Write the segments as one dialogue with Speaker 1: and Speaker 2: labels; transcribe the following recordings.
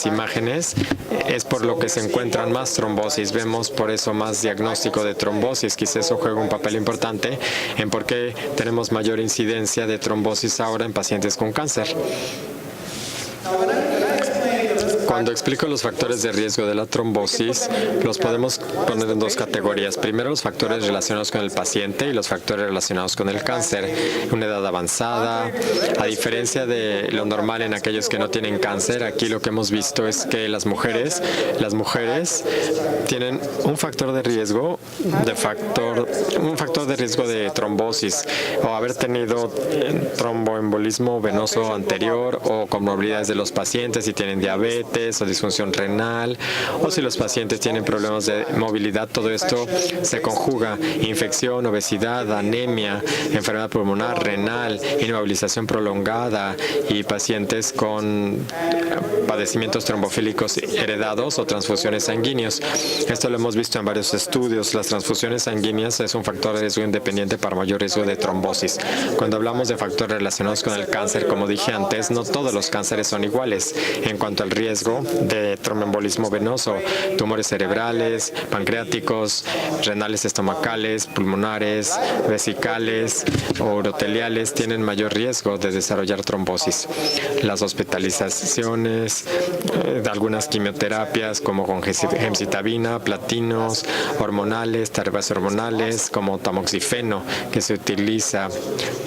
Speaker 1: imágenes es por lo que se encuentran más trombosis. Vemos por eso más diagnóstico de trombosis. Quizás eso juega un papel importante en por qué tenemos mayor incidencia de trombosis ahora en pacientes con cáncer. Cuando explico los factores de riesgo de la trombosis, los podemos poner en dos categorías. Primero, los factores relacionados con el paciente y los factores relacionados con el cáncer. Una edad avanzada, a diferencia de lo normal en aquellos que no tienen cáncer, aquí lo que hemos visto es que las mujeres tienen un factor de riesgo de trombosis o haber tenido tromboembolismo venoso anterior o comorbilidades de los pacientes si tienen diabetes o disfunción renal, o si los pacientes tienen problemas de movilidad. Todo esto se conjuga: infección, obesidad, anemia, enfermedad pulmonar, renal, inmovilización prolongada y pacientes con padecimientos trombofílicos heredados o transfusiones sanguíneas. Esto lo hemos visto en varios estudios. Las transfusiones sanguíneas es un factor de riesgo independiente para mayor riesgo de trombosis. Cuando hablamos de factores relacionados con el cáncer, como dije antes, no todos los cánceres son iguales en cuanto al riesgo de tromboembolismo venoso. Tumores cerebrales, pancreáticos, renales estomacales, pulmonares, vesicales o uroteliales tienen mayor riesgo de desarrollar trombosis. Las hospitalizaciones de algunas quimioterapias como con gemcitabina, platinos, hormonales, terapias hormonales como tamoxifeno, que se utiliza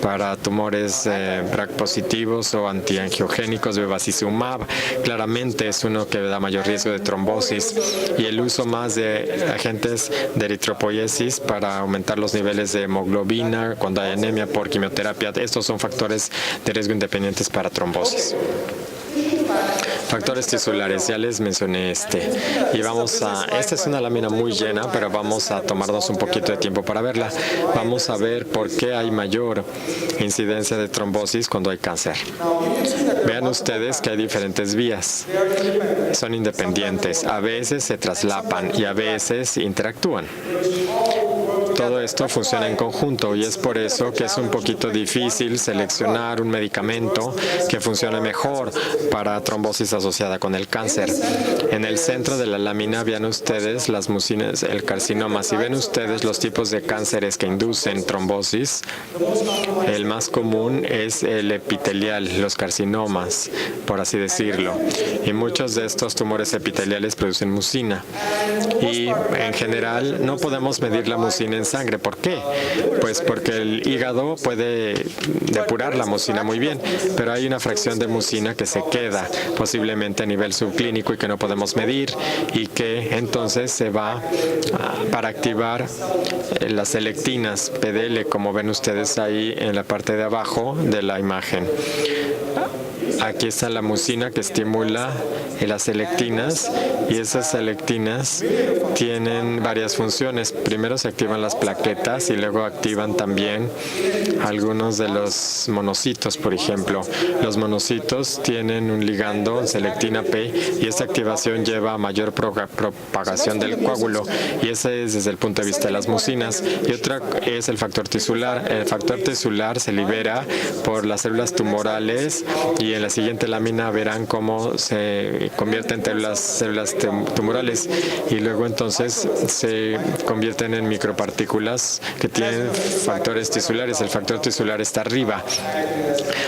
Speaker 1: para tumores BRCA positivos o antiangiogénicos, bevacizumab, claramente es uno que da mayor riesgo de trombosis, y el uso más de agentes de eritropoiesis para aumentar los niveles de hemoglobina cuando hay anemia por quimioterapia. Estos son factores de riesgo independientes para trombosis. Factores tisulares, ya les mencioné este. Y esta es una lámina muy llena, pero vamos a tomarnos un poquito de tiempo para verla. Vamos a ver por qué hay mayor incidencia de trombosis cuando hay cáncer. Vean ustedes que hay diferentes vías. Son independientes. A veces se traslapan y a veces interactúan. Todo esto funciona en conjunto y es por eso que es un poquito difícil seleccionar un medicamento que funcione mejor para trombosis asociada con el cáncer. En el centro de la lámina vean ustedes las mucinas, el carcinoma. Si ven ustedes los tipos de cánceres que inducen trombosis, el más común es el epitelial, los carcinomas, por así decirlo. Y muchos de estos tumores epiteliales producen mucina. Y en general no podemos medir la mucina en sangre. ¿Por qué? Pues porque el hígado puede depurar la mucina muy bien, pero hay una fracción de mucina que se queda posiblemente a nivel subclínico y que no podemos medir, y que entonces se va para activar las selectinas PDL, como ven ustedes ahí en la parte de abajo de la imagen. Aquí está la mucina que estimula las selectinas, y esas selectinas tienen varias funciones. Primero se activan las plaquetas y luego activan también algunos de los monocitos, por ejemplo. Los monocitos tienen un ligando, selectina P, y esta activación lleva a mayor propagación del coágulo, y ese es desde el punto de vista de las mucinas. Y otra es el factor tisular. El factor tisular se libera por las células tumorales, y en la siguiente lámina verán cómo se convierte en células tumorales, y luego entonces se convierten en micropartículas que tienen factores tisulares. El factor tisular está arriba,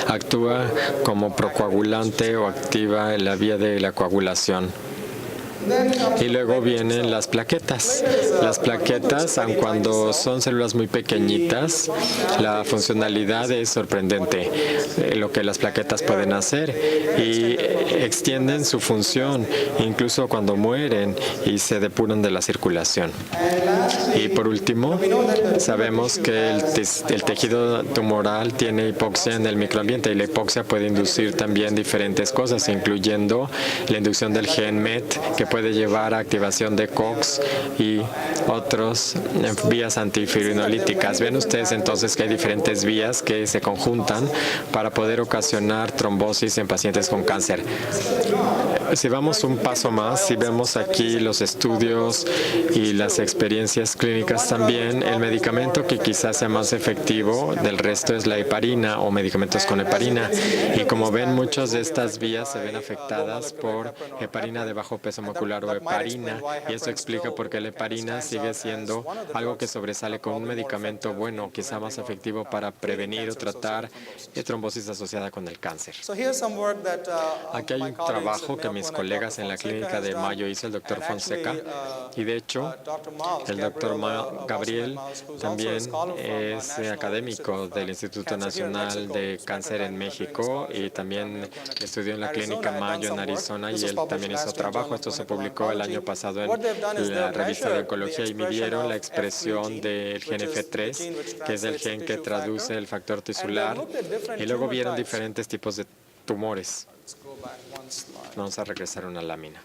Speaker 1: actúa como procoagulante o activa en la vía de la coagulación. Y luego vienen las plaquetas. Las plaquetas, aun cuando son células muy pequeñitas, la funcionalidad es sorprendente, lo que las plaquetas pueden hacer, y extienden su función incluso cuando mueren y se depuran de la circulación. Y por último, sabemos que el tejido tumoral tiene hipoxia en el microambiente, y la hipoxia puede inducir también diferentes cosas, incluyendo la inducción del gen MET, que puede llevar a activación de COX y otras vías antifibrinolytíticas. Ven ustedes entonces que hay diferentes vías que se conjuntan para poder ocasionar trombosis en pacientes con cáncer. Si vamos un paso más, si vemos aquí los estudios y las experiencias clínicas también, el medicamento que quizás sea más efectivo del resto es la heparina o medicamentos con heparina. Y como ven, muchas de estas vías se ven afectadas por heparina de bajo peso molecular o heparina, y eso explica por qué la heparina sigue siendo algo que sobresale con un medicamento bueno, quizá más efectivo para prevenir o tratar trombosis asociada con el cáncer. Aquí hay un trabajo que mis colegas en la clínica de Mayo hizo el doctor Fonseca, y de hecho el doctor Gabriel también es académico del Instituto Nacional de Cáncer en México y también estudió en la clínica Mayo en Arizona, y él también hizo trabajo. Esto se publicó el año pasado en la revista de oncología, y midieron la expresión del gen F3, que es el gen que traduce el factor tisular, y luego vieron diferentes tipos de tumores. Vamos a regresar una lámina.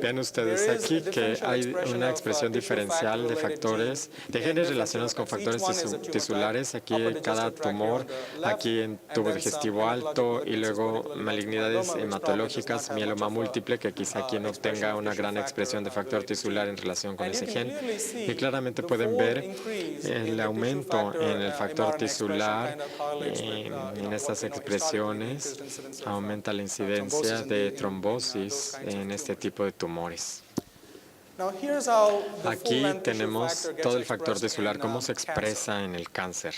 Speaker 1: Vean ustedes aquí que hay una expresión diferencial de factores, de genes relacionados con factores tisulares. Aquí cada tumor, aquí en tubo digestivo alto, y luego malignidades hematológicas, mieloma múltiple, que quizá aquí no tenga una gran expresión de factor tisular en relación con ese gen. Y claramente pueden ver el aumento en el factor tisular en estas expresiones. Aumenta la incidencia de trombosis en este tipo de tumores. Aquí tenemos todo el factor tisular, cómo se expresa en el cáncer.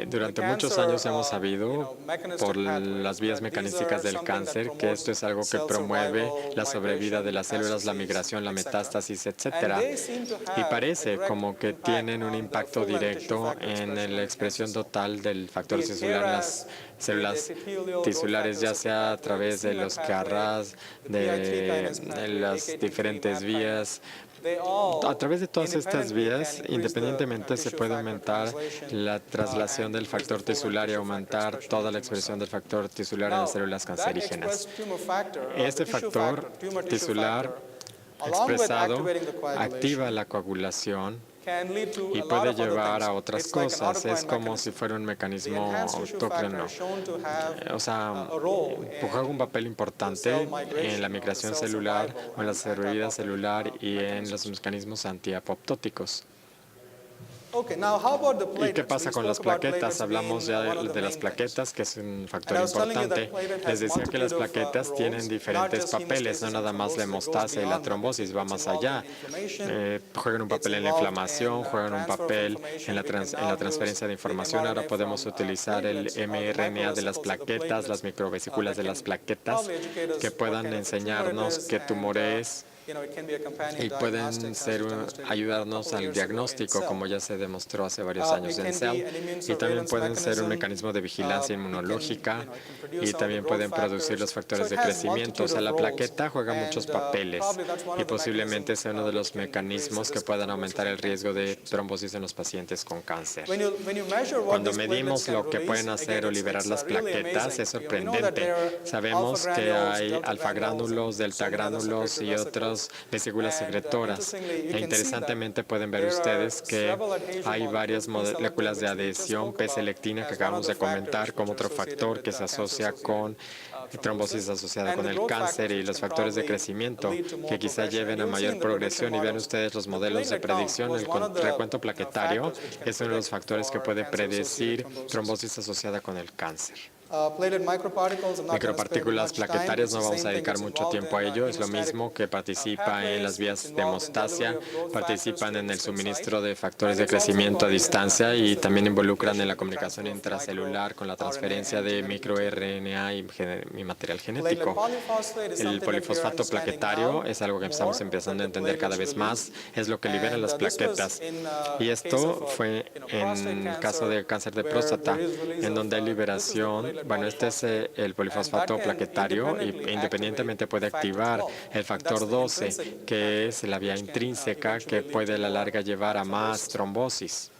Speaker 1: Durante muchos años hemos sabido por las vías mecanísticas del cáncer que esto es algo que promueve la sobrevida de las células, la migración, la metástasis, etcétera. Y parece como que tienen un impacto directo en la expresión total del factor tisular en las células tisulares, ya sea a través de los CARRAS, de las diferentes vías. A través de todas estas vías, independientemente, se puede aumentar la traslación del factor tisular y aumentar toda la expresión del factor tisular en las células cancerígenas. Este factor tisular expresado activa la coagulación y puede llevar a otras cosas. Es como si fuera un mecanismo autócrono. O sea, juega un papel importante en la migración celular o en la sobrevida celular y en los mecanismos antiapoptóticos. ¿Y qué pasa con las plaquetas? Hablamos ya de las plaquetas, que es un factor importante. Les decía que las plaquetas tienen diferentes papeles, no nada más la hemostasia y la trombosis, va más allá. Juegan un papel en la inflamación, juegan un papel en la transferencia de información. Ahora podemos utilizar el mRNA de las plaquetas, las microvesículas de las plaquetas, que puedan enseñarnos qué tumor es, y pueden ayudarnos al diagnóstico, como ya se demostró hace varios años en Cell, y también pueden ser un mecanismo de vigilancia inmunológica, y también pueden producir los factores de crecimiento. O sea, la plaqueta juega muchos papeles y posiblemente sea uno de los mecanismos que puedan aumentar el riesgo de trombosis en los pacientes con cáncer. Cuando medimos lo que pueden hacer o liberar las plaquetas, es sorprendente. Sabemos que hay alfagránulos, deltagránulos y otros vesículas secretoras. E interesantemente pueden ver ustedes que hay varias moléculas de adhesión P-selectina que acabamos de comentar como otro factor que se asocia con trombosis asociada con el cáncer, y los factores de crecimiento que quizá lleven a mayor progresión. Y vean ustedes los modelos de predicción. El recuento plaquetario es uno de los factores que puede predecir trombosis asociada con el cáncer. Micropartículas plaquetarias, no vamos a dedicar mucho tiempo a ello. Es lo mismo que participa en las vías de hemostasia, participan en el suministro de factores de crecimiento a distancia, y también involucran en la comunicación intracelular con la transferencia de microRNA y material genético. El polifosfato plaquetario es algo que estamos empezando a entender cada vez más. Es lo que libera las plaquetas. Y esto fue en el caso del cáncer de próstata, en donde hay liberación. Bueno, este es el polifosfato plaquetario, y independientemente puede activar el factor 12, que es la vía intrínseca que puede a la larga llevar a más trombosis.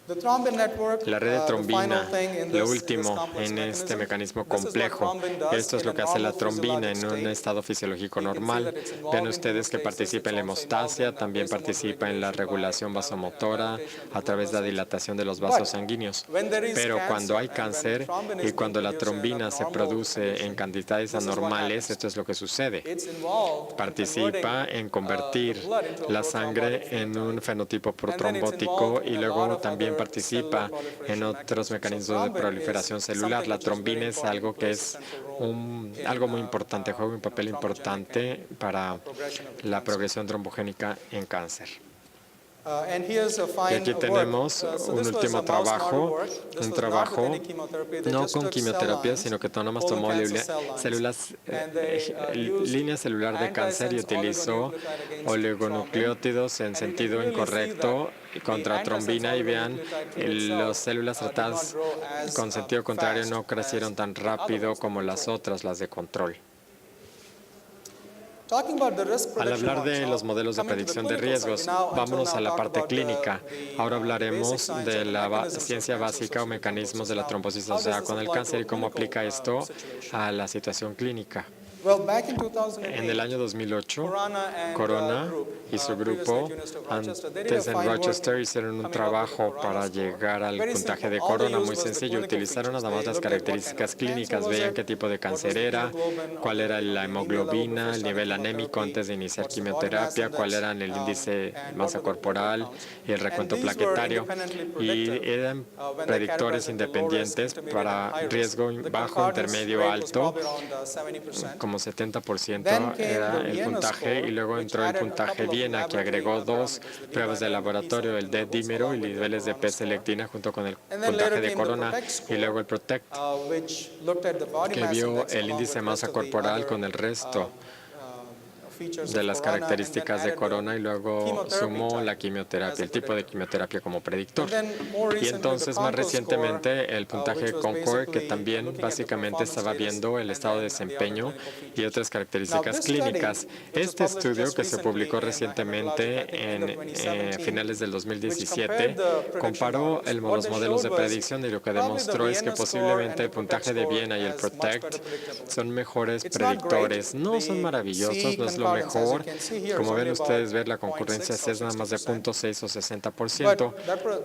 Speaker 1: La red de trombina, lo último en este mecanismo complejo. Esto es lo que hace la trombina en un estado fisiológico normal. Ven ustedes que participa en la hemostasia, también participa en la regulación vasomotora a través de la dilatación de los vasos sanguíneos. Pero cuando hay cáncer y cuando la trombina se produce en cantidades anormales, esto es lo que sucede. Participa en convertir la sangre en un fenotipo protrombótico y luego también participa en otros mecanismos de proliferación celular. La trombina es algo que es algo muy importante, juega un papel importante para la progresión trombogénica en cáncer. Y aquí tenemos un último trabajo, un trabajo no con quimioterapia, sino que nomás tomó línea celular de cáncer y utilizó oligonucleótidos en sentido incorrecto contra trombina y vean, las células tratadas con sentido contrario no crecieron tan rápido como las otras, las de control. Al hablar de los modelos de predicción de riesgos, vámonos a la parte clínica. Ahora hablaremos de la ciencia básica o mecanismos de la trombosis asociada con el cáncer y cómo aplica esto a la situación clínica. En el año 2008, Corona y su grupo, antes en Rochester, hicieron un trabajo para llegar al puntaje de Corona muy sencillo. Utilizaron nada más las características clínicas, veían qué tipo de cáncer era, cuál era la hemoglobina, el nivel anémico antes de iniciar quimioterapia, cuál era el índice de masa corporal y el recuento plaquetario. Y eran predictores independientes para riesgo bajo, intermedio, alto, como 70% era el puntaje, y luego entró el puntaje Viena, que agregó 2 pruebas de laboratorio, el D-dímero y niveles de P-selectina junto con el puntaje de Corona, y luego el PROTECT, que vio el índice de masa corporal con el resto de las características de Corona y luego sumó la quimioterapia, el tipo de quimioterapia como predictor. Y entonces, más recientemente, el puntaje Concord, que también básicamente estaba viendo el estado de desempeño y otras características clínicas. Este estudio, que se publicó recientemente en finales del 2017, comparó los modelos de predicción y lo que demostró es que posiblemente el puntaje de Viena y el PROTECT son mejores predictores. No son maravillosos, no es lo mejor. Como ven ustedes, la concurrencia es nada más de 0.6 o 60%,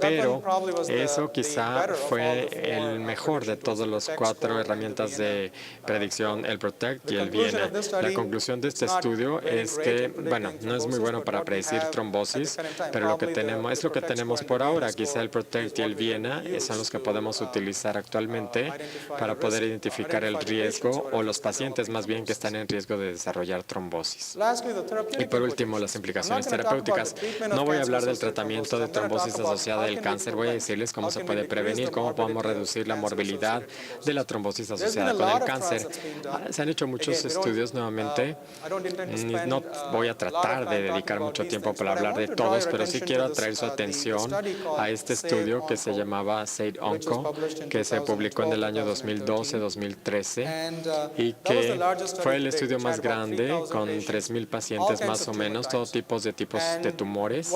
Speaker 1: pero eso quizá fue el mejor de todas las 4 herramientas de predicción, el PROTECT y el Viena. La conclusión de este estudio es que, bueno, no es muy bueno para predecir trombosis, pero lo que tenemos es lo que tenemos por ahora. Quizá el PROTECT y el Viena son los que podemos utilizar actualmente para poder identificar el riesgo o los pacientes más bien que están en riesgo de desarrollar trombosis. Y por último, las implicaciones terapéuticas. No voy a hablar del tratamiento de trombosis asociada al cáncer, voy a decirles cómo se puede prevenir, cómo podemos reducir la morbilidad de la trombosis asociada con el cáncer. Se han hecho muchos estudios nuevamente. No voy a tratar de dedicar mucho tiempo para hablar de todos, pero sí quiero atraer su atención a este estudio que se llamaba SAVE-ONCO, que se publicó en el año 2012-2013 y que fue el estudio más grande con 3,000 pacientes más o menos, todo tipos de tumores,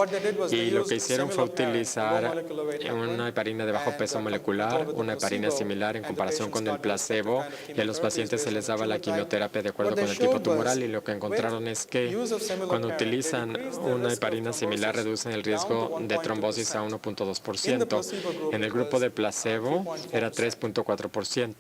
Speaker 1: y lo que hicieron fue utilizar una heparina de bajo peso molecular, una heparina similar en comparación con el placebo, y a los pacientes se les daba la quimioterapia de acuerdo con el tipo tumoral, y lo que encontraron es que cuando utilizan una heparina similar reducen el riesgo de trombosis a 1.2%. En el grupo de placebo era 3.4%.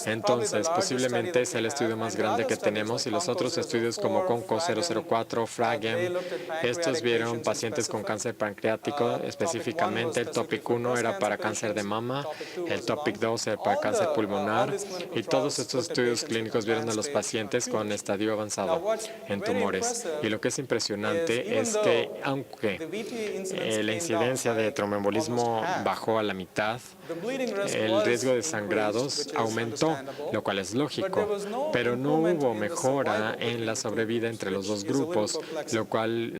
Speaker 1: Entonces, posiblemente sea el estudio más grande que tenemos, y los otros estudios como CONCO 004, FRAGEM, estos vieron pacientes con cáncer pancreático específicamente. El TOPIC 1 era para cáncer de mama, el TOPIC 2 era para cáncer pulmonar, y todos estos estudios clínicos vieron a los pacientes con estadio avanzado en tumores. Y lo que es impresionante es que, aunque la incidencia de tromboembolismo bajó a la mitad, el riesgo de sangrados aumentó, lo cual es lógico, pero no hubo mejora en la sobrevida entre los dos grupos, lo cual